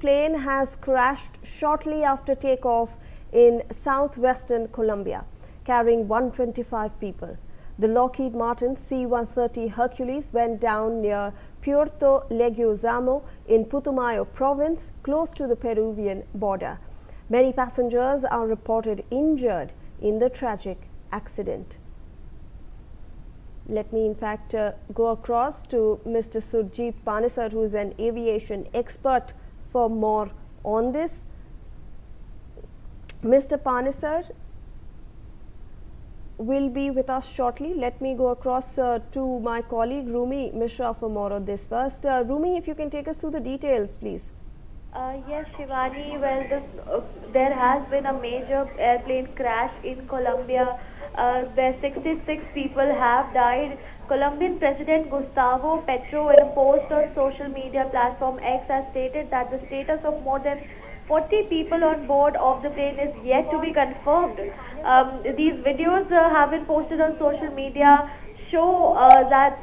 plane has crashed shortly after takeoff in southwestern Colombia, carrying 125 people. The Lockheed Martin C-130 Hercules went down near Puerto Leguízamo in Putumayo province, close to the Peruvian border. Many passengers are reported injured in the tragic accident. Let me in fact go across to Mr. Surjit Panisar, who is an aviation expert, for more on this. Mr. Panisar will be with us shortly. Let me go across to my colleague Rumi Mishra for more on this. First, Rumi, if you can take us through the details, please. Yes, Shivani. Well, there has been a major airplane crash in Colombia where 66 people have died. Colombian President Gustavo Petro, in a post on social media platform X, has stated that the status of more than 40 people on board of the plane is yet to be confirmed. These videos have been posted on social media, show that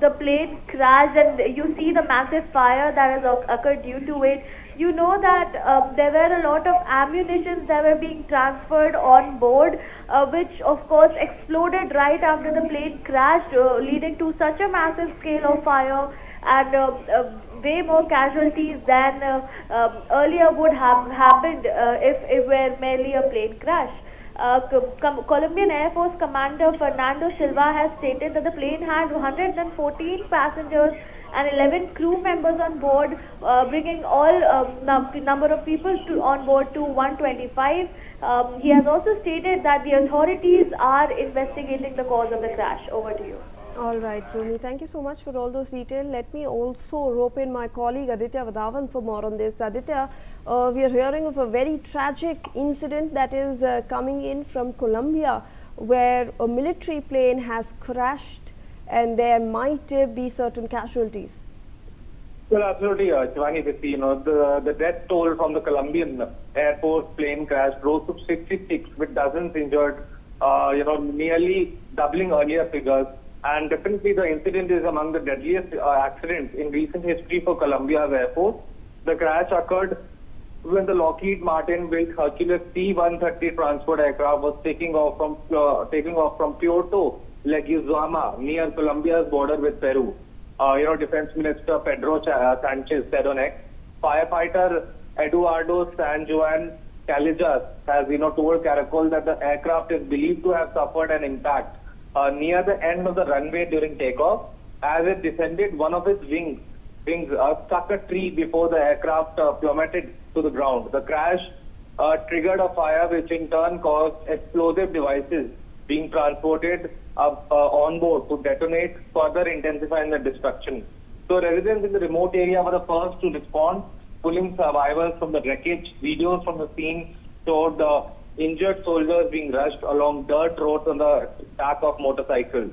the plane crashed, and you see the massive fire that has occurred due to it. You know that there were a lot of ammunitions that were being transferred on board, which of course exploded right after the plane crashed, leading to such a massive scale of fire and way more casualties than earlier would have happened if it were merely a plane crash. Colombian Air Force Commander Fernando Silva has stated that the plane had 114 passengers and 11 crew members on board, bringing all number of people on board to 125. He has also stated that the authorities are investigating the cause of the crash. Over to you. All right, Rumi, thank you so much for all those details. Let me also rope in my colleague Aditya Vadavan for more on this. Aditya, we are hearing of a very tragic incident that is coming in from Colombia, where a military plane has crashed and there might be certain casualties. Well, absolutely, Shivani, the death toll from the Colombian Air Force plane crash rose to 66 with dozens injured, nearly doubling earlier figures. And definitely the incident is among the deadliest accidents in recent history for Colombia's Air Force. The crash occurred when the Lockheed Martin built Hercules C-130 transport aircraft was taking off from Puerto Leguízamo near Colombia's border with Peru. Defense Minister Pedro Sanchez said on X. Firefighter Eduardo San Juan Callejas has told Caracol that the aircraft is believed to have suffered an impact near the end of the runway during takeoff. As it descended, one of its wings struck a tree before the aircraft plummeted to the ground. The crash triggered a fire, which in turn caused explosive devices being transported on board to detonate, further intensifying the destruction. So residents in the remote area were the first to respond, pulling survivors from the wreckage. Videos from the scene showed injured soldiers being rushed along dirt roads on the back of motorcycles.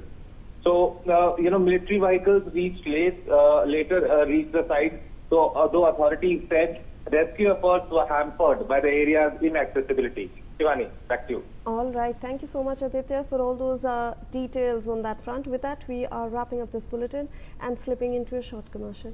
So, military vehicles later reached the site. So, although authorities said rescue efforts were hampered by the area's inaccessibility. Shivani, back to you. All right. Thank you so much, Aditya, for all those details on that front. With that, we are wrapping up this bulletin and slipping into a short commercial.